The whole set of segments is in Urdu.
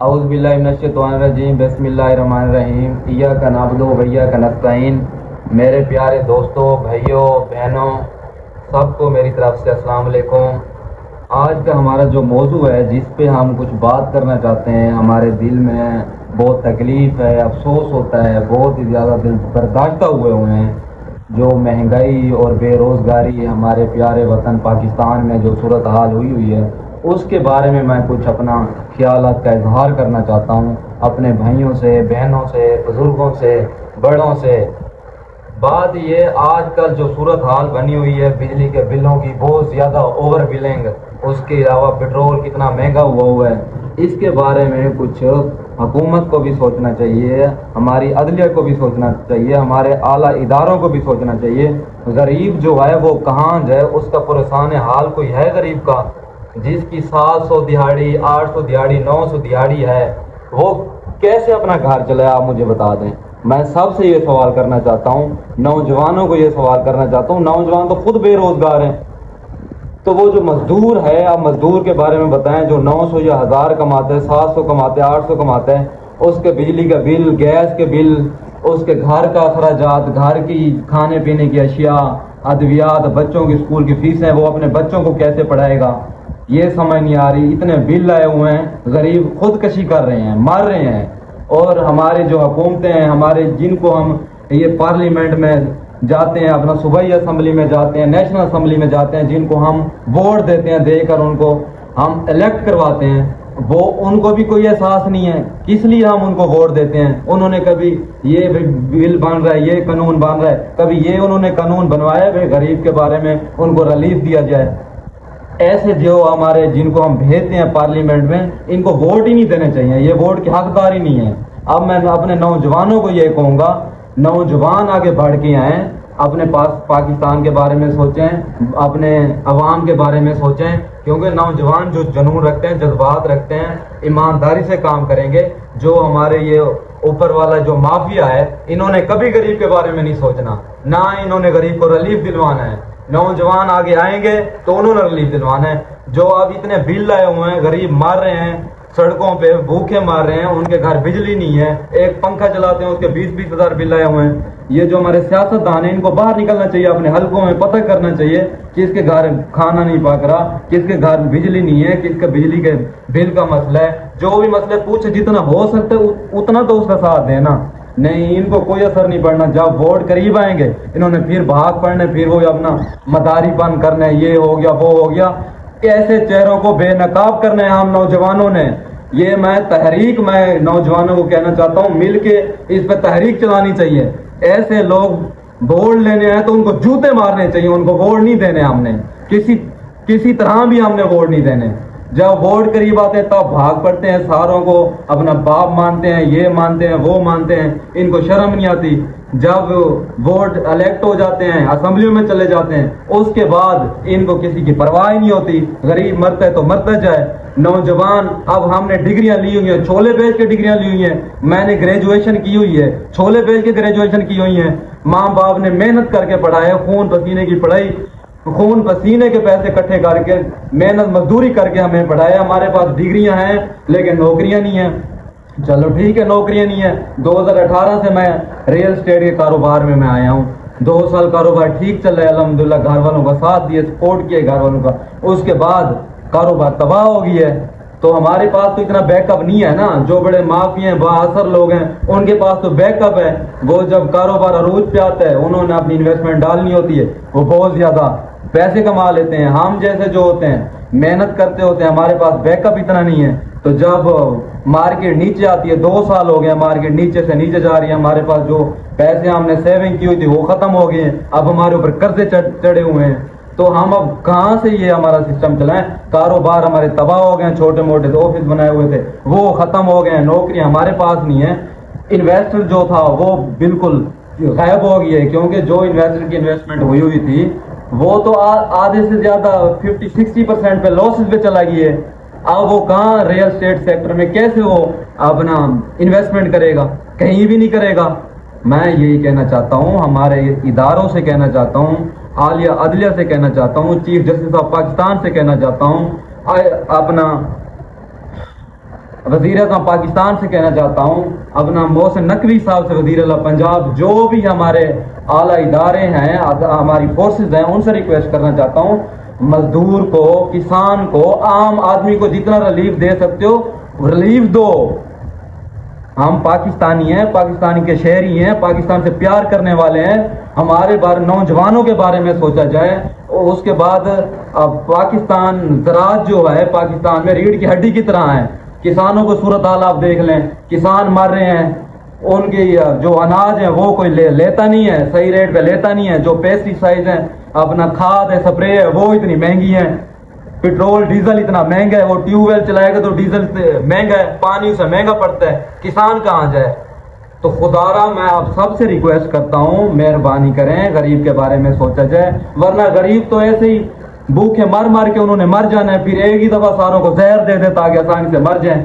اعوذ باللہ من الشیطان الرجیم بسم اللہ الرحمن الرحیم ایاک نعبد و ایاک نستعین۔ میرے پیارے دوستوں، بھائیوں، بہنوں، سب کو میری طرف سے السلام علیکم۔ آج کا ہمارا جو موضوع ہے جس پہ ہم کچھ بات کرنا چاہتے ہیں، ہمارے دل میں بہت تکلیف ہے، افسوس ہوتا ہے، بہت ہی زیادہ دل برداشتہ ہوئے ہیں جو مہنگائی اور بے روزگاری ہمارے پیارے وطن پاکستان میں جو صورتحال ہوئی ہے، اس کے بارے میں کچھ اپنا خیالات کا اظہار کرنا چاہتا ہوں اپنے بھائیوں سے، بہنوں سے، بزرگوں سے، بڑوں سے۔ بات یہ، آج کل جو صورتحال بنی ہوئی ہے بجلی کے بلوں کی، بہت زیادہ اوور بلنگ، اس کے علاوہ پیٹرول کتنا مہنگا ہوا ہے، اس کے بارے میں کچھ حکومت کو بھی سوچنا چاہیے، ہماری عدلیہ کو بھی سوچنا چاہیے، ہمارے اعلیٰ اداروں کو بھی سوچنا چاہیے۔ غریب جو ہے وہ کہاں جائے، اس کا پریشان حال کوئی ہے غریب کا؟ جس کی 700 دہاڑی، 800 دہاڑی، 900 دہاڑی ہے، وہ کیسے اپنا گھر چلائے؟ آپ مجھے بتا دیں۔ میں سب سے یہ سوال کرنا چاہتا ہوں، نوجوانوں کو یہ سوال کرنا چاہتا ہوں، نوجوان تو خود بے روزگار ہیں، تو وہ جو مزدور ہے، آپ مزدور کے بارے میں بتائیں جو 900 یا 1000 کماتے ہیں، 700 کماتے ہیں، 800 کماتے ہیں، اس کے بجلی کا بل، گیس کے بل، اس کے گھر کا اخراجات، گھر کی کھانے پینے کی اشیاء، ادویات، بچوں کی اسکول کی فیسیں، وہ اپنے بچوں کو کیسے پڑھائے گا؟ یہ سمجھ نہیں آ رہی۔ اتنے بل آئے ہوئے ہیں، غریب خودکشی کر رہے ہیں، مر رہے ہیں، اور ہماری جو حکومتیں ہیں، ہمارے جن کو ہم یہ پارلیمنٹ میں جاتے ہیں، اپنا صوبائی اسمبلی میں جاتے ہیں، نیشنل اسمبلی میں جاتے ہیں، جن کو ہم ووٹ دیتے ہیں، دے کر ان کو ہم الیکٹ کرواتے ہیں، وہ ان کو بھی کوئی احساس نہیں ہے کس لیے ہم ان کو ووٹ دیتے ہیں۔ انہوں نے کبھی یہ بل بن رہا ہے، یہ قانون بن رہا ہے، کبھی یہ انہوں نے قانون بنوایا ہے غریب کے بارے میں ان کو ریلیف دیا جائے؟ ایسے جو ہمارے جن کو ہم بھیجتے ہیں پارلیمنٹ میں، ان کو ووٹ ہی نہیں دینے چاہیے، یہ ووٹ کے حقدار ہی نہیں ہے۔ اب میں اپنے نوجوانوں کو یہ کہوں گا، نوجوان آگے بڑھ کے آئیں، اپنے پاس پاکستان کے بارے میں سوچیں، اپنے عوام کے بارے میں سوچیں، کیونکہ نوجوان جو جنون رکھتے ہیں، جذبات رکھتے ہیں، ایمانداری سے کام کریں گے۔ جو ہمارے یہ اوپر والا جو مافیا ہے، انہوں نے کبھی غریب کے بارے میں نہیں سوچنا، نہ انہوں نے غریب کو ریلیف دلوانا ہے۔ نوجوان آگے آئیں گے تو انہوں نے ریلیف دلوانا ہے۔ جو اب اتنے بل آئے ہوئے ہیں، غریب مر رہے ہیں، سڑکوں پہ بھوکے مار رہے ہیں، ان کے گھر بجلی نہیں ہے، ایک پنکھا چلاتے ہیں اس کے 20-20 ہزار بل آئے ہوئے ہیں۔ یہ جو ہمارے سیاست دان ہیں، ان کو باہر نکلنا چاہیے، اپنے حلقوں میں پتہ کرنا چاہیے کس کے گھر کھانا نہیں پک رہا، کس کے گھر بجلی نہیں ہے، کس کا بجلی کے بل کا مسئلہ ہے۔ جو بھی مسئلہ پوچھے، جتنا ہو سکتا ہے اتنا تو اس کا ساتھ دینا۔ نہیں، ان کو کوئی اثر نہیں پڑنا۔ جب ووٹ قریب آئیں گے، انہوں نے پھر بھاگ پڑنے، پھر وہ اپنا مداری بند کرنا ہے، یہ ہو گیا، وہ ہو گیا۔ ایسے چہروں کو بے نقاب کرنا ہے ہم نوجوانوں نے۔ یہ میں نوجوانوں کو کہنا چاہتا ہوں، مل کے اس پہ تحریک چلانی چاہیے۔ ایسے لوگ ووٹ لینے ہیں تو ان کو جوتے مارنے چاہیے، ان کو ووٹ نہیں دینے ہم نے، کسی طرح بھی ہم نے ووٹ نہیں دینے۔ جب ووٹ قریب آتے ہیں تب بھاگ پڑتے ہیں، ساروں کو اپنا باپ مانتے ہیں، یہ مانتے ہیں، وہ مانتے ہیں، ان کو شرم نہیں آتی۔ جب ووٹ الیکٹ ہو جاتے ہیں، اسمبلیوں میں چلے جاتے ہیں، اس کے بعد ان کو کسی کی پرواہ نہیں ہوتی۔ غریب مرتا ہے تو مرتا جائے۔ نوجوان، اب ہم نے ڈگریاں لی ہوئی ہیں، چھولے بیچ کے ڈگریاں لی ہوئی ہیں، میں نے گریجویشن کی ہوئی ہے، چھولے بیچ کے گریجویشن کی ہوئی ہیں، ماں باپ نے محنت کر کے پڑھایا، خون پسینے کی پڑھائی، خون پسینے کے پیسے اکٹھے کر کے، محنت مزدوری کر کے ہمیں پڑھایا۔ ہمارے پاس ڈگریاں ہیں لیکن نوکریاں نہیں ہیں۔ چلو ٹھیک ہے، نوکریاں نہیں ہیں۔ 2018 سے میں ریئل اسٹیٹ کے کاروبار میں آیا ہوں، 2 سال کاروبار ٹھیک چل رہا ہے، الحمدللہ، گھر والوں کا ساتھ دیے، سپورٹ کیا گھر والوں کا۔ اس کے بعد کاروبار تباہ ہو گئی ہے، تو ہمارے پاس تو اتنا بیک اپ نہیں ہے نا۔ جو بڑے مافی ہیں، با اثر لوگ ہیں، ان کے پاس تو بیک اپ ہے۔ وہ جب کاروبار عروج پہ آتا ہے، انہوں نے اپنی انویسٹمنٹ ڈالنی ہوتی ہے، وہ بہت زیادہ پیسے کما لیتے ہیں۔ ہم جیسے جو ہوتے ہیں، محنت کرتے ہوتے ہیں، ہمارے پاس بیک اپ اتنا نہیں ہے، تو جب مارکیٹ نیچے آتی ہے، 2 سال ہو گئے مارکیٹ نیچے سے نیچے جا رہی ہے، ہمارے پاس جو پیسے ہم نے سیونگ کی ہوئی تھی وہ ختم ہو گئے ہیں، اب ہمارے اوپر قرضے چڑھے ہوئے ہیں، تو ہم اب کہاں سے یہ ہمارا سسٹم چلائیں؟ کاروبار ہمارے تباہ ہو گئے ہیں، چھوٹے موٹے آفس بنائے ہوئے تھے وہ ختم ہو گئے ہیں، نوکری ہمارے پاس نہیں ہے۔ انویسٹر جو تھا وہ بالکل غائب ہو گئی ہے، کیونکہ جو انویسٹر کی انویسٹمنٹ ہوئی تھی وہ تو آدھے سے زیادہ 50-60% پہ لاسز پہ چلا گئی ہے۔ اب وہ کہاں ریئل اسٹیٹ سیکٹر میں کیسے وہ اپنا انویسٹمنٹ کرے گا؟ کہیں بھی نہیں کرے گا۔ میں یہی کہنا چاہتا ہوں، ہمارے اداروں سے کہنا چاہتا ہوں، عالیہ عدلیہ سے کہنا چاہتا ہوں، چیف جسٹس آف پاکستان سے کہنا چاہتا ہوں، اپنا وزیر اعظم پاکستان سے کہنا چاہتا ہوں، اپنا محسن نقوی صاحب سے، وزیر اعلیٰ پنجاب، جو بھی ہمارے اعلیٰ ادارے ہیں، ہماری فورسز ہیں، ان سے ریکویسٹ کرنا چاہتا ہوں، مزدور کو، کسان کو، عام آدمی کو جتنا ریلیف دے سکتے ہو ریلیف دو۔ ہم پاکستانی ہیں، پاکستانی کے شہری ہیں، پاکستان سے پیار کرنے والے ہیں، ہمارے بارے نوجوانوں کے بارے میں سوچا جائے۔ اور اس کے بعد اب پاکستان زراعت جو ہے پاکستان میں ریڑھ کی ہڈی کی طرح ہے۔ کسانوں کو صورتحال آپ دیکھ لیں، کسان مر رہے ہیں، ان کی جو اناج ہے وہ کوئی لیتا نہیں ہے، صحیح ریٹ پہ لیتا نہیں ہے، جو پیسٹی سائڈ ہیں، اپنا کھاد ہے، سپرے ہے، وہ اتنی مہنگی ہیں، پیٹرول ڈیزل اتنا مہنگا ہے، وہ ٹیوب ویل چلائے گا تو ڈیزل مہنگا ہے، پانی اسے مہنگا پڑتا ہے، کسان کہاں جائے؟ تو خدا را میں آپ سب سے ریکویسٹ کرتا ہوں، مہربانی کریں، غریب کے بارے میں سوچا جائے، ورنہ غریب تو ایسے ہی بھوکے مر کے انہوں نے مر جانا ہے، پھر ایک ہی دفعہ ساروں کو زہر دے دے تاکہ آسانی سے مر جائیں۔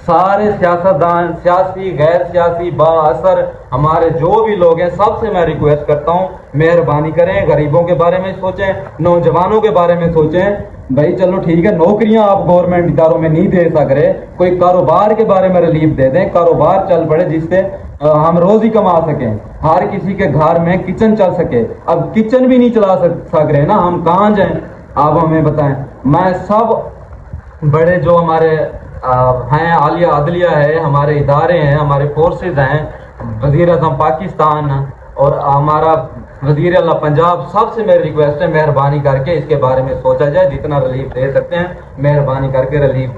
سارے سیاستدان، سیاسی، غیر سیاسی، با اثر ہمارے جو بھی لوگ ہیں، سب سے میں ریکویسٹ کرتا ہوں، مہربانی کریں، غریبوں کے بارے میں سوچیں، نوجوانوں کے بارے میں سوچیں۔ بھائی چلو ٹھیک ہے، نوکریاں آپ گورنمنٹ اداروں میں نہیں دے سک رہے، کوئی کاروبار کے بارے میں ریلیف دے دیں، کاروبار چل پڑے جس سے ہم روزی کما سکیں، ہر کسی کے گھر میں کچن چل سکے۔ اب کچن بھی نہیں چلا سک رہے نا، ہم کہاں جائیں؟ آپ ہمیں بتائیں۔ میں سب بڑے جو ہمارے ہیں، عالیہ عدلیہ ہے، ہمارے ادارے ہیں، ہمارے فورسز ہیں، وزیر اعظم پاکستان اور ہمارا وزیر اعلیٰ پنجاب، سب سے میری ریکویسٹ ہے، مہربانی کر کے اس کے بارے میں سوچا جائے، جتنا ریلیف دے سکتے ہیں مہربانی کر کے ریلیف دے۔